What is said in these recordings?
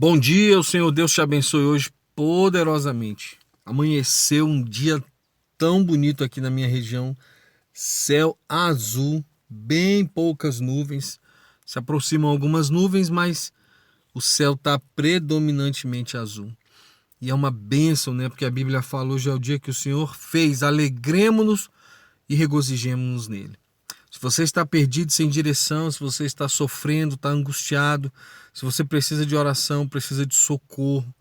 Bom dia, o Senhor Deus te abençoe hoje poderosamente. Amanheceu um dia tão bonito aqui na minha região, céu azul, bem poucas nuvens. Se aproximam algumas nuvens, mas o céu está predominantemente azul. E é uma bênção, né? Porque a Bíblia fala: hoje é o dia que o Senhor fez, alegremo-nos e regozijemo-nos nele. Se você está perdido, sem direção, se você está sofrendo, está angustiado, se você precisa de oração, precisa de socorro,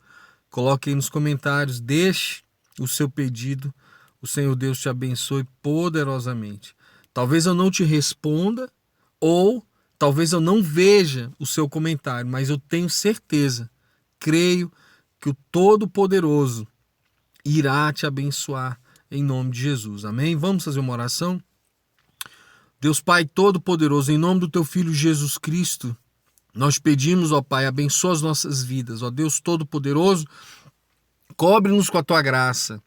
coloque aí nos comentários, deixe o seu pedido. O Senhor Deus te abençoe poderosamente. Talvez eu não te responda ou talvez eu não veja o seu comentário, mas eu tenho certeza, creio que o Todo-Poderoso irá te abençoar em nome de Jesus. Amém? Vamos fazer uma oração? Deus Pai Todo-Poderoso, em nome do Teu Filho Jesus Cristo, nós pedimos, ó Pai, abençoa as nossas vidas. Ó Deus Todo-Poderoso, cobre-nos com a Tua graça,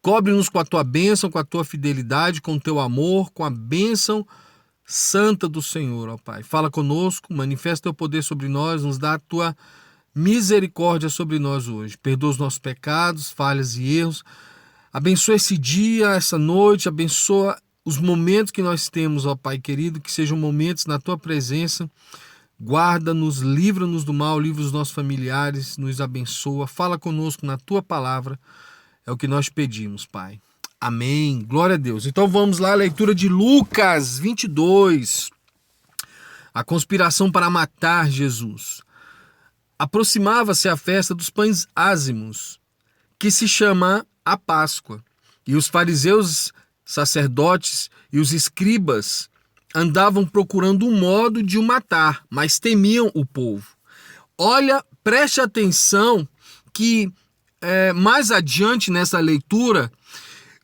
cobre-nos com a Tua bênção, com a Tua fidelidade, com o Teu amor, com a bênção santa do Senhor, ó Pai. Fala conosco, manifesta Teu poder sobre nós, nos dá a Tua misericórdia sobre nós hoje. Perdoa os nossos pecados, falhas e erros. Abençoa esse dia, essa noite, abençoa os momentos que nós temos, ó Pai querido, que sejam momentos na Tua presença. Guarda-nos, livra-nos do mal, livra os nossos familiares, nos abençoa. Fala conosco na Tua palavra. É o que nós pedimos, Pai. Amém. Glória a Deus. Então vamos lá, a leitura de Lucas 22. A conspiração para matar Jesus. Aproximava-se a festa dos pães ázimos, que se chama a Páscoa. E os fariseus, sacerdotes e os escribas andavam procurando um modo de o matar, mas temiam o povo. Olha, preste atenção que mais adiante nessa leitura,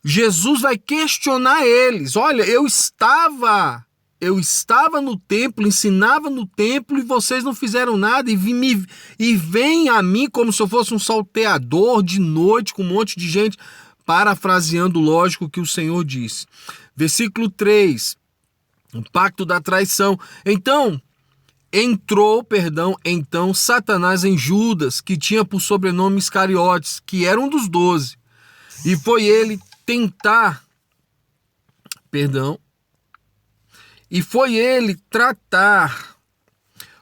Jesus vai questionar eles. Olha, eu estava no templo, ensinava no templo e vocês não fizeram nada e vem a mim como se eu fosse um salteador de noite com um monte de gente, parafraseando lógico o que o Senhor disse. Versículo 3, o pacto da traição. Então Satanás em Judas, que tinha por sobrenome Iscariotes, que era um dos 12, e foi ele tratar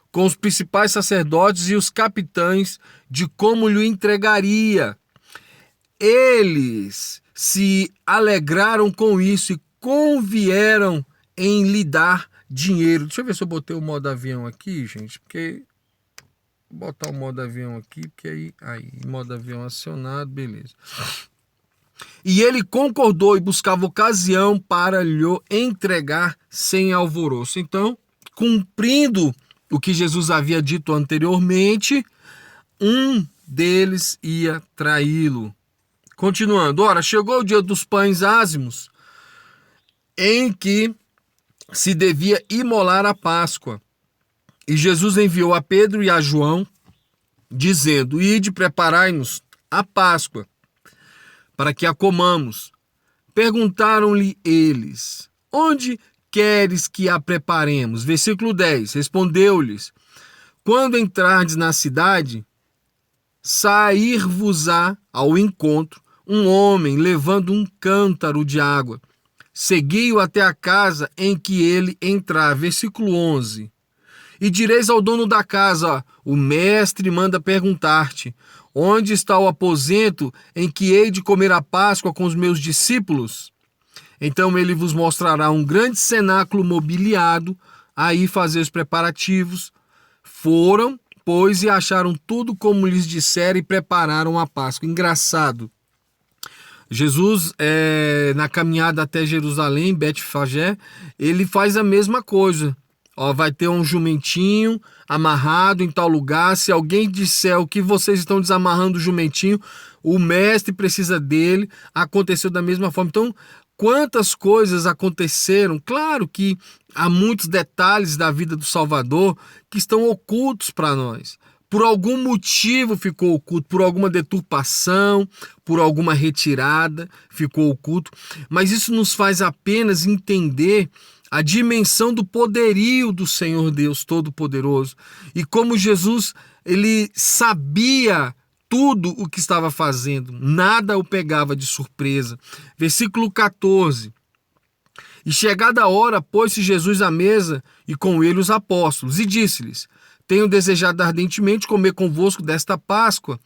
com os principais sacerdotes e os capitães de como lhe entregaria. Eles se alegraram com isso e convieram em lhe dar dinheiro. Deixa eu ver se eu botei o modo avião aqui, gente, porque vou botar o modo avião aqui, porque aí modo avião acionado, beleza. E ele concordou e buscava ocasião para lhe entregar sem alvoroço. Então, cumprindo o que Jesus havia dito anteriormente, um deles ia traí-lo. Continuando, ora, chegou o dia dos pães ázimos, em que se devia imolar a Páscoa. E Jesus enviou a Pedro e a João, dizendo: ide, preparai-nos a Páscoa, para que a comamos. Perguntaram-lhe eles: onde queres que a preparemos? Versículo 10, respondeu-lhes: quando entrardes na cidade, sair-vos-á ao encontro um homem levando um cântaro de água. Segui-o até a casa em que ele entrar. Versículo 11. E direis ao dono da casa: o mestre manda perguntar-te: onde está o aposento em que hei de comer a Páscoa com os meus discípulos? Então ele vos mostrará um grande cenáculo mobiliado, aí fazer os preparativos. Foram, pois, e acharam tudo como lhes dissera e prepararam a Páscoa. Engraçado. Jesus, na caminhada até Jerusalém, Betfagé, ele faz a mesma coisa. Vai ter um jumentinho amarrado em tal lugar. Se alguém disser o que vocês estão desamarrando o jumentinho, o mestre precisa dele. Aconteceu da mesma forma. Então, quantas coisas aconteceram? Claro que há muitos detalhes da vida do Salvador que estão ocultos para nós. Por algum motivo ficou oculto, por alguma deturpação, por alguma retirada, ficou oculto. Mas isso nos faz apenas entender a dimensão do poderio do Senhor Deus Todo-Poderoso e como Jesus ele sabia tudo o que estava fazendo, nada o pegava de surpresa. Versículo 14. E chegada a hora, pôs-se Jesus à mesa e com ele os apóstolos, e disse-lhes: tenho desejado ardentemente comer convosco desta Páscoa,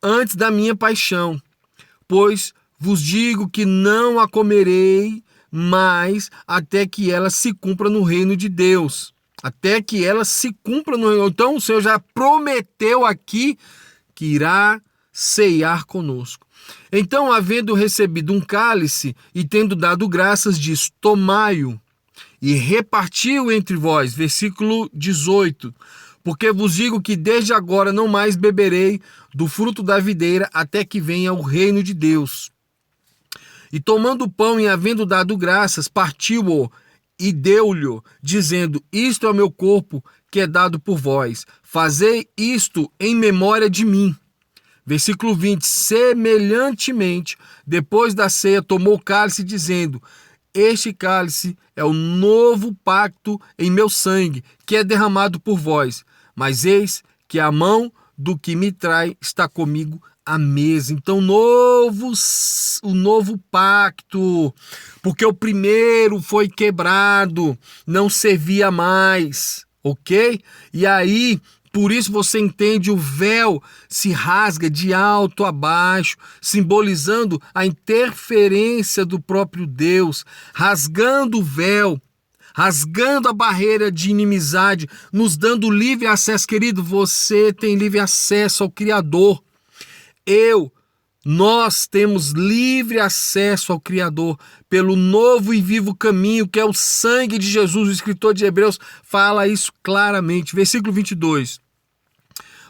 antes da minha paixão. Pois vos digo que não a comerei mais até que ela se cumpra no reino de Deus. Até que ela se cumpra no reino. Então o Senhor já prometeu aqui que irá ceiar conosco. Então, havendo recebido um cálice e tendo dado graças, diz: tomai-o e repartiu entre vós. Versículo 18. Porque vos digo que desde agora não mais beberei do fruto da videira até que venha o reino de Deus. E tomando o pão e havendo dado graças, partiu-o e deu-lhe, dizendo: isto é o meu corpo que é dado por vós. Fazei isto em memória de mim. Versículo 20. Semelhantemente, depois da ceia, tomou o cálice, dizendo: este cálice é o novo pacto em meu sangue, que é derramado por vós. Mas eis que a mão do que me trai está comigo à mesa. Então, o novo pacto, porque o primeiro foi quebrado, não servia mais, ok? E aí, por isso você entende, o véu se rasga de alto a baixo, simbolizando a interferência do próprio Deus, rasgando o véu, rasgando a barreira de inimizade, nos dando livre acesso. Querido, você tem livre acesso ao Criador. Nós temos livre acesso ao Criador pelo novo e vivo caminho que é o sangue de Jesus. O escritor de Hebreus fala isso claramente. Versículo 22.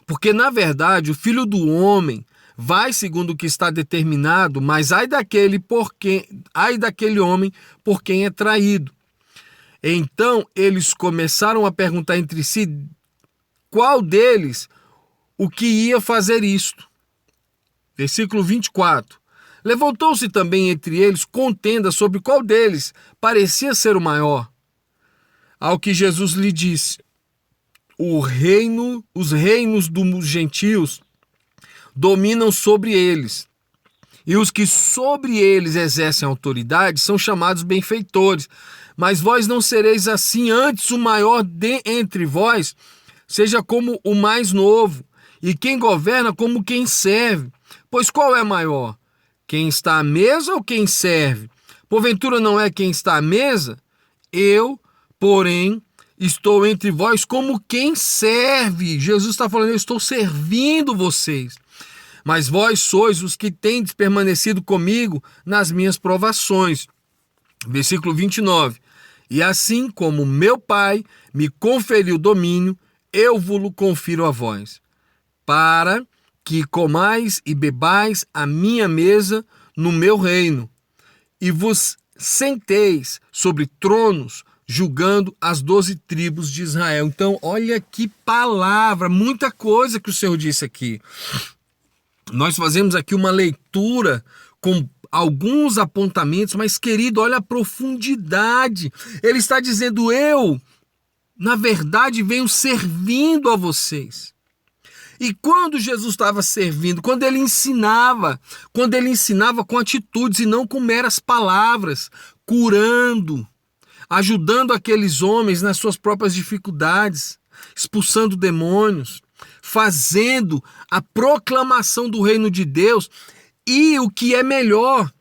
Porque, na verdade, o Filho do Homem vai segundo o que está determinado, mas ai daquele homem por quem é traído. Então, eles começaram a perguntar entre si qual deles o que ia fazer isto. Versículo 24. Levantou-se também entre eles contenda sobre qual deles parecia ser o maior. Ao que Jesus lhe disse: os reinos dos gentios dominam sobre eles, e os que sobre eles exercem autoridade são chamados benfeitores. Mas vós não sereis assim, antes o maior entre vós seja como o mais novo, e quem governa como quem serve. Pois qual é maior? Quem está à mesa ou quem serve? Porventura não é quem está à mesa? Eu, porém, estou entre vós como quem serve. Jesus está falando: eu estou servindo vocês. Mas vós sois os que tendes permanecido comigo nas minhas provações. Versículo 29. E assim como meu Pai me conferiu domínio, eu vos confiro a vós, para que comais e bebais a minha mesa no meu reino, e vos senteis sobre tronos, julgando as 12 tribos de Israel. Então, olha que palavra, muita coisa que o Senhor disse aqui. Nós fazemos aqui uma leitura com alguns apontamentos, mas, querido, olha a profundidade. Ele está dizendo: eu, na verdade, venho servindo a vocês. E quando Jesus estava servindo, quando ele ensinava com atitudes e não com meras palavras, curando, ajudando aqueles homens nas suas próprias dificuldades, expulsando demônios, fazendo a proclamação do reino de Deus. E o que é melhor,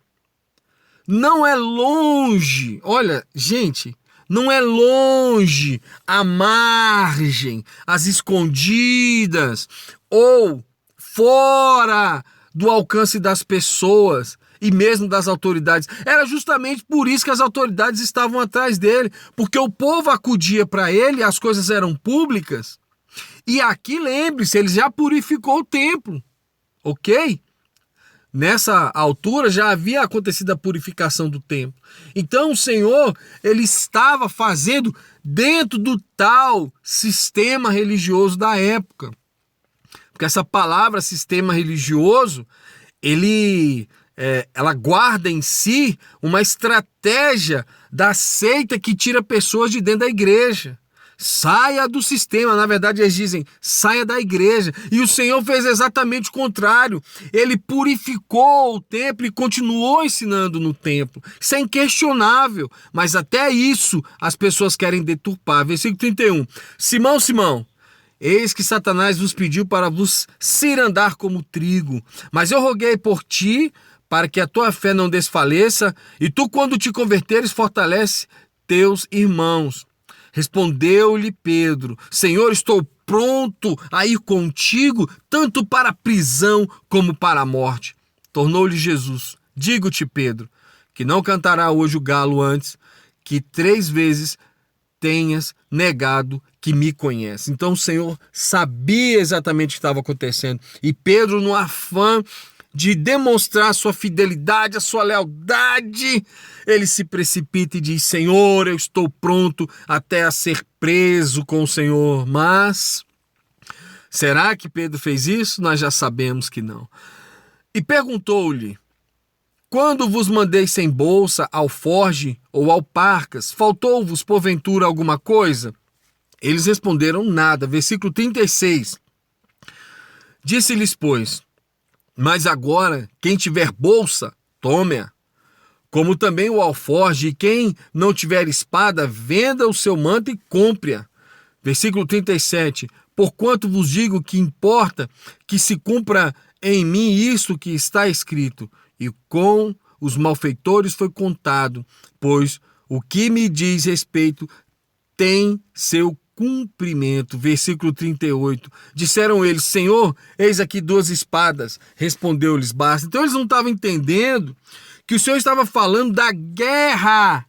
não é longe, olha, gente, não é longe, à margem, às escondidas, ou fora do alcance das pessoas e mesmo das autoridades. Era justamente por isso que as autoridades estavam atrás dele, porque o povo acudia para ele, as coisas eram públicas. E aqui, lembre-se, ele já purificou o templo, ok? Nessa altura já havia acontecido a purificação do templo. Então o Senhor, ele estava fazendo dentro do tal sistema religioso da época. Porque essa palavra sistema religioso, ela guarda em si uma estratégia da seita que tira pessoas de dentro da igreja. saia do sistema. Na verdade, eles dizem, saia da igreja. E o Senhor fez exatamente o contrário. Ele purificou o templo e continuou ensinando no templo. Isso é inquestionável. Mas até isso as pessoas querem deturpar. Versículo 31. Simão, Simão, eis que Satanás vos pediu para vos cirandar como trigo. Mas eu roguei por ti, para que a tua fé não desfaleça, e tu, quando te converteres, fortalece teus irmãos. Respondeu-lhe Pedro, Senhor, estou pronto a ir contigo, tanto para a prisão como para a morte. Tornou-lhe Jesus, digo-te, Pedro, que não cantará hoje o galo antes que 3 vezes tenhas negado que me conhece. Então o Senhor sabia exatamente o que estava acontecendo. E Pedro, no afã de demonstrar a sua fidelidade, a sua lealdade, ele se precipita e diz, Senhor, eu estou pronto até a ser preso com o Senhor. Mas, será que Pedro fez isso? Nós já sabemos que não. E perguntou-lhe, quando vos mandei sem bolsa, alforge ou alparcas, faltou-vos porventura alguma coisa? Eles responderam nada. Versículo 36. Disse-lhes, pois, mas agora, quem tiver bolsa, tome-a, como também o alforge, e quem não tiver espada, venda o seu manto e compre-a. Versículo 37, porquanto vos digo que importa que se cumpra em mim isto que está escrito, e com os malfeitores foi contado, pois o que me diz respeito tem seu cumprimento. Versículo 38. Disseram eles, Senhor, eis aqui 2 espadas. Respondeu-lhes, basta. Então eles não estavam entendendo que o Senhor estava falando da guerra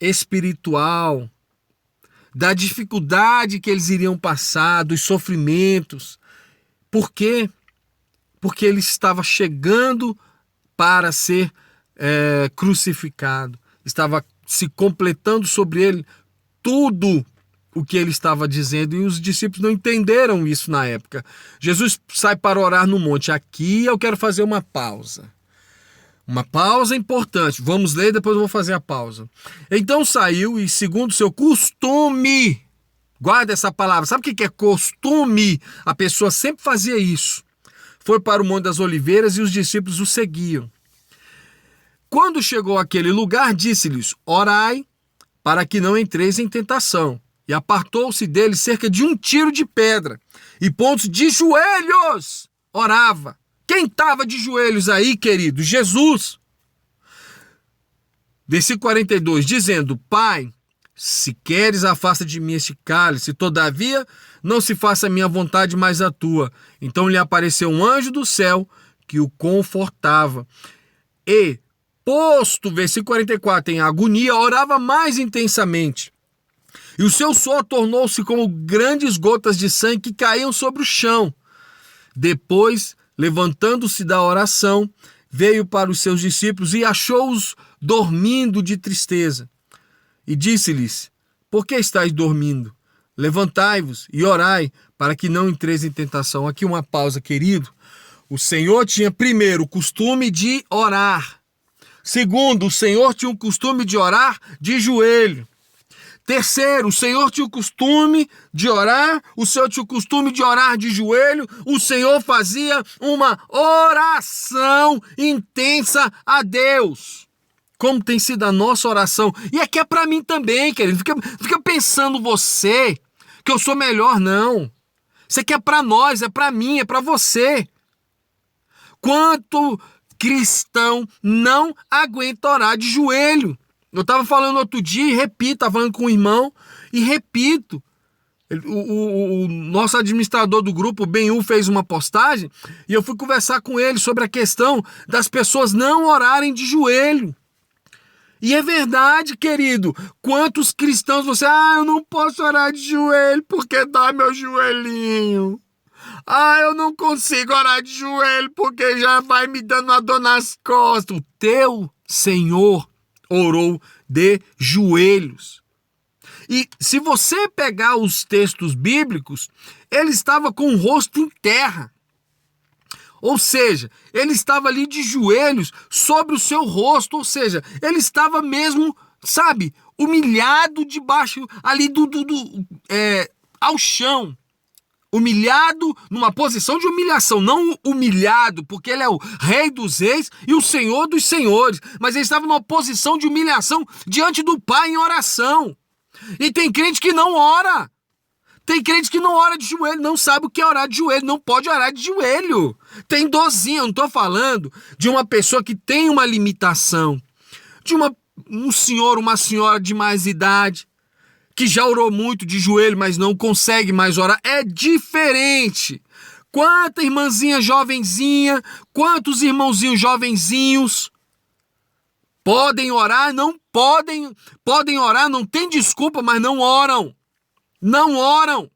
espiritual, da dificuldade que eles iriam passar, dos sofrimentos. Por quê? Porque ele estava chegando para ser crucificado. Estava se completando sobre ele tudo o que ele estava dizendo, e os discípulos não entenderam isso na época. Jesus sai para orar no monte. Aqui eu quero fazer uma pausa. Uma pausa importante. Vamos ler, depois eu vou fazer a pausa. Então saiu e, segundo seu costume, guarda essa palavra, sabe o que é costume? A pessoa sempre fazia isso. Foi para o Monte das Oliveiras e os discípulos o seguiam. Quando chegou àquele lugar, disse-lhes, orai para que não entreis em tentação. E apartou-se dele cerca de 1 tiro de pedra, e pondo-se de joelhos, orava. Quem estava de joelhos aí, querido? Jesus. Versículo 42, dizendo, Pai, se queres, afasta de mim este cálice, todavia não se faça a minha vontade, mas a tua. Então lhe apareceu um anjo do céu que o confortava. E, posto, versículo 44, em agonia, orava mais intensamente. E o seu suor tornou-se como grandes gotas de sangue que caíam sobre o chão. Depois, levantando-se da oração, veio para os seus discípulos e achou-os dormindo de tristeza. E disse-lhes, por que estáis dormindo? Levantai-vos e orai, para que não entreis em tentação. Aqui uma pausa, querido. O Senhor tinha, primeiro, o costume de orar. Segundo, o Senhor tinha o costume de orar de joelho. Terceiro, o Senhor tinha o costume de orar, o Senhor tinha o costume de orar de joelho, o Senhor fazia uma oração intensa a Deus. Como tem sido a nossa oração. E aqui é para mim também, querido. Fica pensando você que eu sou melhor, não. Isso aqui é para nós, é para mim, é para você. Quanto cristão não aguenta orar de joelho? Eu estava falando outro dia e repito, estava falando com um irmão e repito. O nosso administrador do grupo, o Benhu, fez uma postagem e eu fui conversar com ele sobre a questão das pessoas não orarem de joelho. E é verdade, querido. Quantos cristãos você... eu não posso orar de joelho porque dói meu joelhinho. Eu não consigo orar de joelho porque já vai me dando uma dor nas costas. O teu Senhor orou de joelhos. E se você pegar os textos bíblicos, ele estava com o rosto em terra. Ou seja, ele estava ali de joelhos sobre o seu rosto. Ou seja, ele estava mesmo, humilhado debaixo ali ao chão. Humilhado numa posição de humilhação, não humilhado porque ele é o rei dos reis e o senhor dos senhores, mas ele estava numa posição de humilhação diante do Pai em oração. E tem crente que não ora. Tem crente que não ora de joelho, não sabe o que é orar de joelho, não pode orar de joelho. Tem dorzinha, eu não estou falando de uma pessoa que tem uma limitação, de um senhor, uma senhora de mais idade, que já orou muito de joelho, mas não consegue mais orar. É diferente. Quanta irmãzinha jovenzinha, quantos irmãozinhos jovenzinhos podem orar, não podem orar, não tem desculpa, mas não oram. Não oram.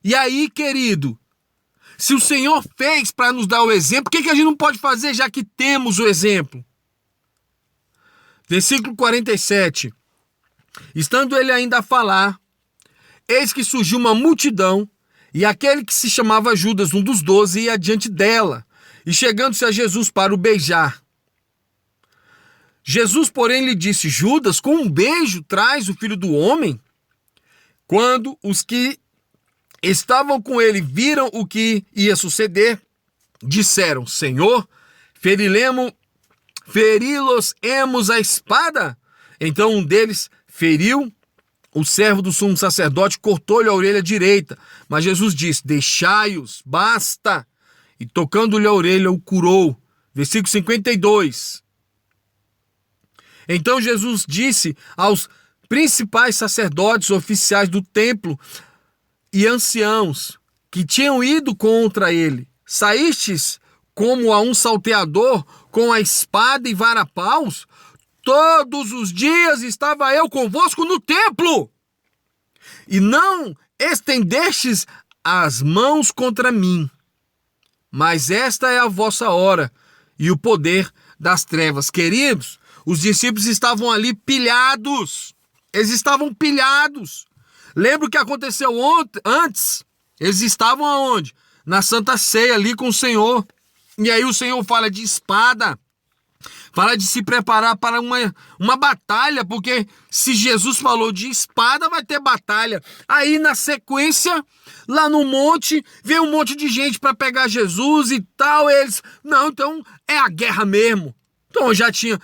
E aí, querido, se o Senhor fez para nos dar o exemplo, por que a gente não pode fazer já que temos o exemplo? Versículo 47. Estando ele ainda a falar, eis que surgiu uma multidão, e aquele que se chamava Judas, um dos 12, ia adiante dela, e chegando-se a Jesus para o beijar. Jesus, porém, lhe disse: Judas, com um beijo traz o Filho do Homem? Quando os que estavam com ele viram o que ia suceder, disseram: Senhor, feri-los-emos a espada? Então um deles feriu o servo do sumo sacerdote, cortou-lhe a orelha direita. Mas Jesus disse: deixai-os, basta. E tocando-lhe a orelha, o curou. Versículo 52. Então Jesus disse aos principais sacerdotes, oficiais do templo e anciãos que tinham ido contra ele: saístes como a um salteador com a espada e varapaus? Todos os dias estava eu convosco no templo, e não estendestes as mãos contra mim. Mas esta é a vossa hora e o poder das trevas. Queridos, os discípulos estavam ali pilhados. Eles estavam pilhados. Lembra o que aconteceu antes? Eles estavam aonde? Na Santa Ceia, ali com o Senhor. E aí o Senhor fala de espada. Fala de se preparar para uma batalha, porque se Jesus falou de espada, vai ter batalha. Aí na sequência, lá no monte, vem um monte de gente para pegar Jesus e tal. Não, então é a guerra mesmo. Então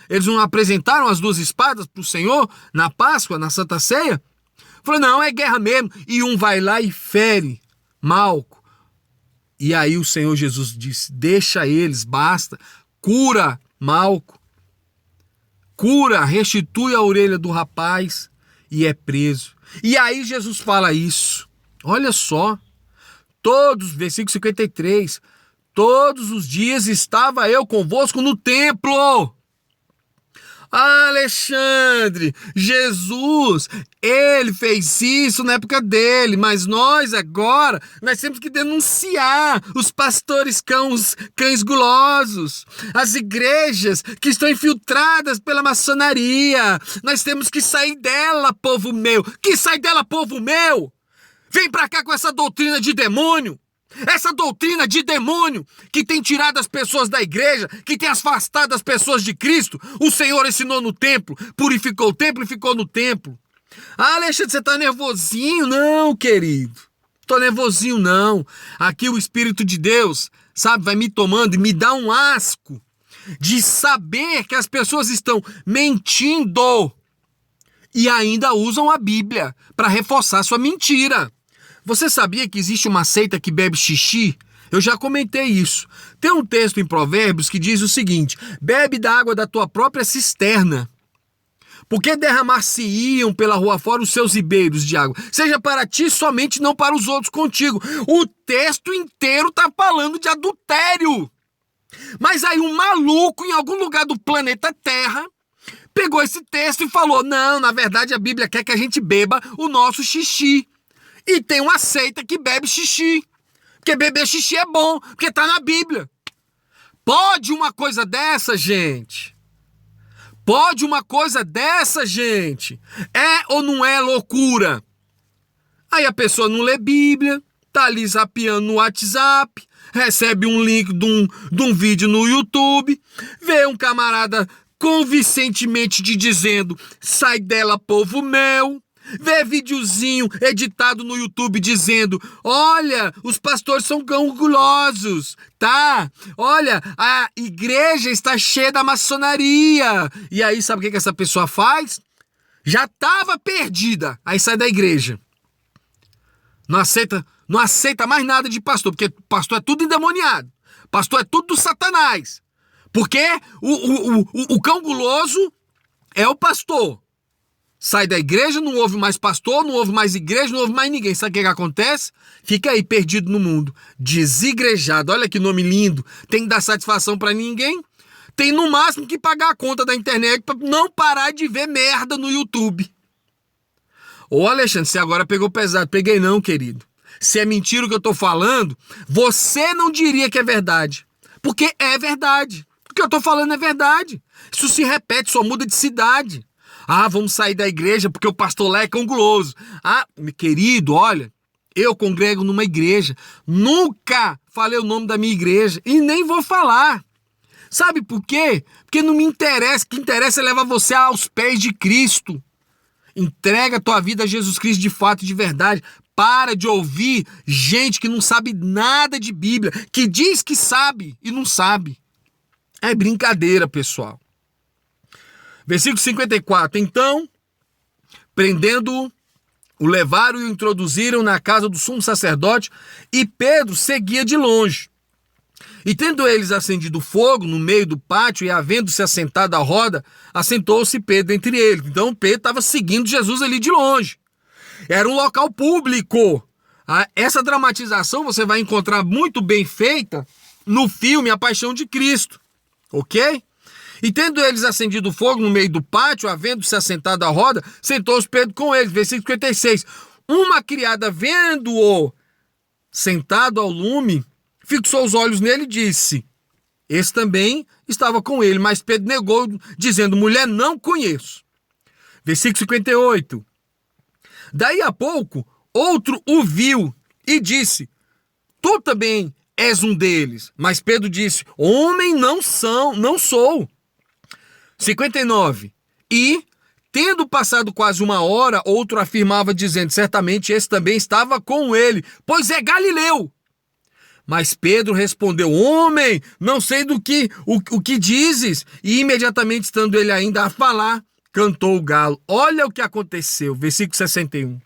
eles não apresentaram as duas espadas para o Senhor na Páscoa, na Santa Ceia? Falou, não, é guerra mesmo. E um vai lá e fere Malco. E aí o Senhor Jesus disse: deixa eles, basta, cura Malco. Cura, restitui a orelha do rapaz e é preso. E aí Jesus fala isso. Olha só. Versículo 53. Todos os dias estava eu convosco no templo. Alexandre, Jesus, ele fez isso na época dele, mas nós agora, nós temos que denunciar os pastores cães gulosos, as igrejas que estão infiltradas pela maçonaria. Nós temos que sair dela, povo meu. Que sai dela, povo meu? Vem pra cá com essa doutrina de demônio. Essa doutrina de demônio que tem tirado as pessoas da igreja, que tem afastado as pessoas de Cristo. O Senhor ensinou no templo, purificou o templo e ficou no templo. Ah, Alexandre, você tá nervosinho? Não, querido. Tô nervosinho não. Aqui o Espírito de Deus, sabe, vai me tomando e me dá um asco de saber que as pessoas estão mentindo e ainda usam a Bíblia para reforçar sua mentira. Você sabia que existe uma seita que bebe xixi? Eu já comentei isso. Tem um texto em Provérbios que diz o seguinte: bebe da água da tua própria cisterna, porque derramar-se-iam pela rua fora os seus ribeiros de água, seja para ti somente, não para os outros contigo. O texto inteiro está falando de adultério. Mas aí um maluco em algum lugar do planeta Terra pegou esse texto e falou: não, na verdade a Bíblia quer que a gente beba o nosso xixi. E tem uma seita que bebe xixi. Porque beber xixi é bom, porque está na Bíblia. Pode uma coisa dessa, gente? Pode uma coisa dessa, gente? É ou não é loucura? Aí a pessoa não lê Bíblia, tá ali zapeando no WhatsApp, recebe um link de um vídeo no YouTube, vê um camarada convincentemente te dizendo: sai dela, povo meu. Vê videozinho editado no YouTube dizendo: olha, os pastores são gangulosos, tá? Olha, a igreja está cheia da maçonaria. E aí, sabe o que essa pessoa faz? Já estava perdida. Aí sai da igreja. Não aceita mais nada de pastor, porque pastor é tudo endemoniado. Pastor é tudo do Satanás. Porque o cão guloso é o pastor. Sai da igreja, não ouve mais pastor, não ouve mais igreja, não ouve mais ninguém. Sabe o que acontece? Fica aí perdido no mundo. Desigrejado. Olha que nome lindo. Tem que dar satisfação pra ninguém. Tem no máximo que pagar a conta da internet pra não parar de ver merda no YouTube. Ô Alexandre, você agora pegou pesado. Peguei não, querido. Se é mentira o que eu tô falando, você não diria que é verdade. Porque é verdade. O que eu tô falando é verdade. Isso se repete, só muda de cidade. Ah, vamos sair da igreja porque o pastor lá é cão guloso. Ah, meu querido, olha, eu congrego numa igreja. Nunca falei o nome da minha igreja e nem vou falar. Sabe por quê? Porque não me interessa. O que interessa é levar você aos pés de Cristo. Entrega a tua vida a Jesus Cristo de fato e de verdade. Para de ouvir gente que não sabe nada de Bíblia, que diz que sabe e não sabe. É brincadeira, pessoal. Versículo 54. Então, prendendo-o, o levaram e o introduziram na casa do sumo sacerdote, e Pedro seguia de longe. E tendo eles acendido fogo no meio do pátio, e havendo-se assentado à roda, assentou-se Pedro entre eles. Então Pedro estava seguindo Jesus ali de longe. Era um local público. Essa dramatização você vai encontrar muito bem feita no filme A Paixão de Cristo. Ok? E tendo eles acendido fogo no meio do pátio, havendo-se assentado à roda, sentou-se Pedro com eles. Versículo 56. Uma criada, vendo-o sentado ao lume, fixou os olhos nele e disse: esse também estava com ele. Mas Pedro negou, dizendo: mulher, não conheço. Versículo 58. Daí a pouco, outro o viu e disse: tu também és um deles. Mas Pedro disse: homem, não sou. 59. E, tendo passado quase uma hora, outro afirmava, dizendo: certamente esse também estava com ele, pois é Galileu. Mas Pedro respondeu: homem, não sei o que dizes. E imediatamente, estando ele ainda a falar, cantou o galo. Olha o que aconteceu. Versículo 61.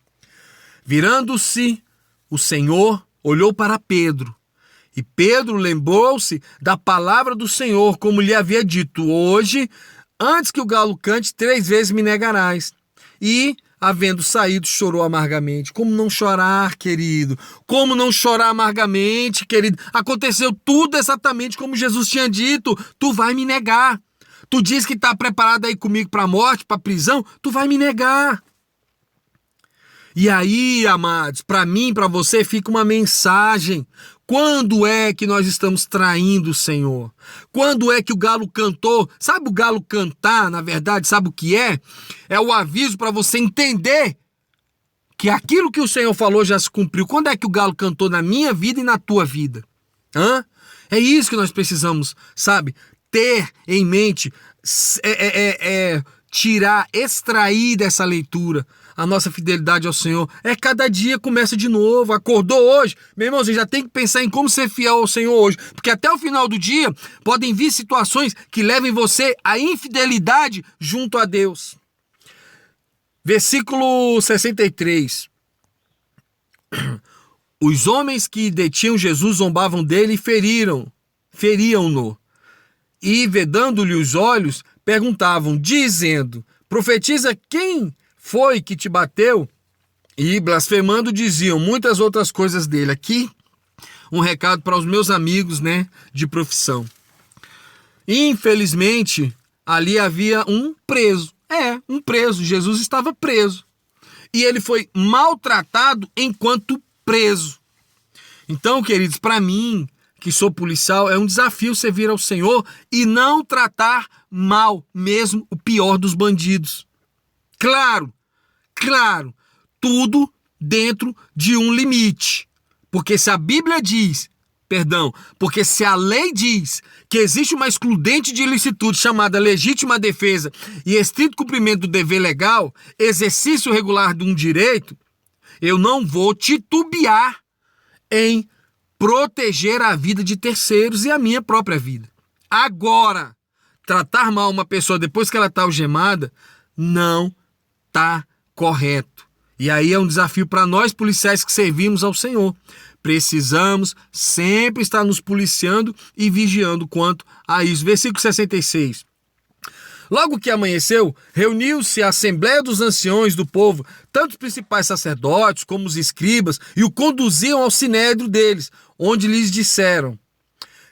Virando-se, o Senhor olhou para Pedro. E Pedro lembrou-se da palavra do Senhor, como lhe havia dito: hoje, antes que o galo cante, 3 vezes me negarás. E, havendo saído, chorou amargamente. Como não chorar, querido? Como não chorar amargamente, querido? Aconteceu tudo exatamente como Jesus tinha dito. Tu vai me negar. Tu diz que está preparado aí comigo para a morte, para a prisão. Tu vai me negar. E aí, amados, para mim, para você, fica uma mensagem. Quando é que nós estamos traindo o Senhor? Quando é que o galo cantou? Sabe o galo cantar, na verdade, sabe o que é? É o aviso para você entender que aquilo que o Senhor falou já se cumpriu. Quando é que o galo cantou na minha vida e na tua vida? É isso que nós precisamos, sabe? Ter em mente, extrair dessa leitura a nossa fidelidade ao Senhor. Cada dia começa de novo. Acordou hoje, meu irmão, você já tem que pensar em como ser fiel ao Senhor hoje, porque até o final do dia podem vir situações que levem você à infidelidade junto a Deus. Versículo 63. Os homens que detinham Jesus zombavam dele e feriam-no. E, vedando-lhe os olhos, perguntavam, dizendo: profetiza, quem foi que te bateu? E, blasfemando, diziam muitas outras coisas dele. Aqui, um recado para os meus amigos, de profissão. Infelizmente, ali havia um preso. Um preso. Jesus estava preso. E ele foi maltratado enquanto preso. Então, queridos, para mim, que sou policial, é um desafio servir ao Senhor e não tratar mal mesmo o pior dos bandidos. Claro, tudo dentro de um limite. Porque se a Bíblia diz Perdão, porque se a lei diz que existe uma excludente de ilicitude chamada legítima defesa e estrito cumprimento do dever legal, exercício regular de um direito, eu não vou titubear em proteger a vida de terceiros e a minha própria vida. Agora, tratar mal uma pessoa depois que ela está algemada não está correto. E aí é um desafio para nós policiais que servimos ao Senhor. Precisamos sempre estar nos policiando e vigiando quanto a isso. Versículo 66. Logo que amanheceu, reuniu-se a assembleia dos anciões do povo, tanto os principais sacerdotes como os escribas, e o conduziam ao sinédrio deles, onde lhes disseram: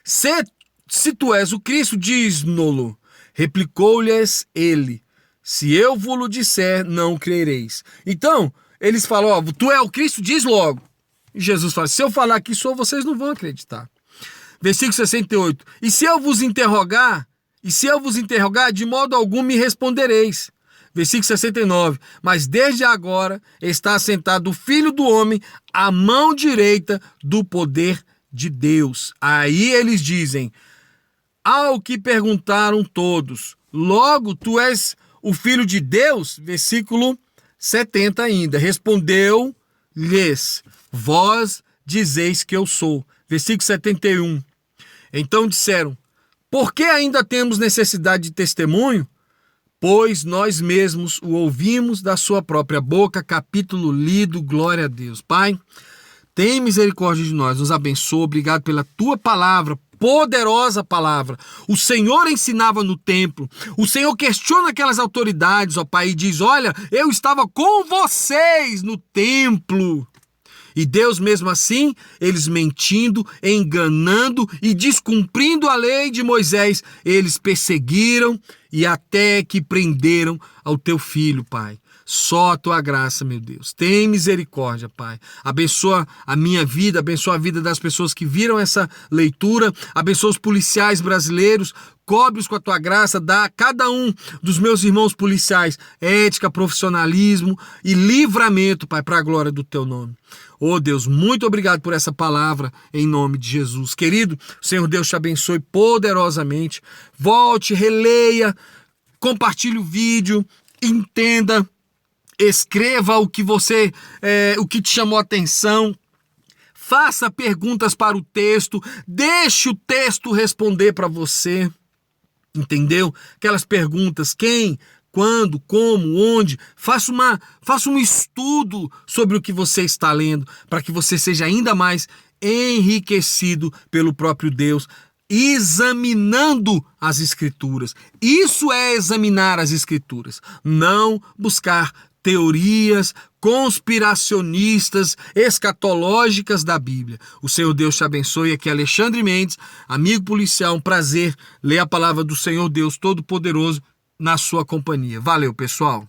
Se tu és o Cristo, diz-no-lo. Replicou-lhes ele: Se eu vos disser, não crereis. Então, eles falam: tu é o Cristo, diz logo. E Jesus fala: se eu falar que sou, vocês não vão acreditar. Versículo 68. E se eu vos interrogar, de modo algum me respondereis. Versículo 69. Mas desde agora está assentado o Filho do Homem à mão direita do poder de Deus. Aí eles dizem: ao que perguntaram todos: logo tu és o Filho de Deus? Versículo 70 ainda. Respondeu-lhes: vós dizeis que eu sou. Versículo 71. Então disseram: por que ainda temos necessidade de testemunho? Pois nós mesmos o ouvimos da sua própria boca. Capítulo lido, glória a Deus. Pai, tem misericórdia de nós, nos abençoa, obrigado pela tua palavra, poderosa palavra. O Senhor ensinava no templo, o Senhor questiona aquelas autoridades, ó Pai, e diz: olha, eu estava com vocês no templo. E Deus, mesmo assim, eles mentindo, enganando e descumprindo a lei de Moisés, eles perseguiram e até que prenderam ao teu filho, Pai. Só a tua graça, meu Deus. Tem misericórdia, Pai. Abençoa a minha vida, abençoa a vida das pessoas que viram essa leitura, abençoa os policiais brasileiros, cobre-os com a tua graça, dá a cada um dos meus irmãos policiais ética, profissionalismo e livramento, Pai, para a glória do teu nome. Oh Deus, muito obrigado por essa palavra em nome de Jesus. Querido, o Senhor Deus te abençoe poderosamente. Volte, releia, compartilhe o vídeo, entenda, escreva o que te chamou a atenção. Faça perguntas para o texto, deixe o texto responder para você. Entendeu? Aquelas perguntas: quem, quando, como, onde. Faça um estudo sobre o que você está lendo, para que você seja ainda mais enriquecido pelo próprio Deus, examinando as Escrituras. Isso é examinar as Escrituras, não buscar teorias conspiracionistas, escatológicas da Bíblia. O Senhor Deus te abençoe. Aqui é Alexandre Mendes, amigo policial. Um prazer ler a palavra do Senhor Deus Todo-Poderoso na sua companhia. Valeu, pessoal.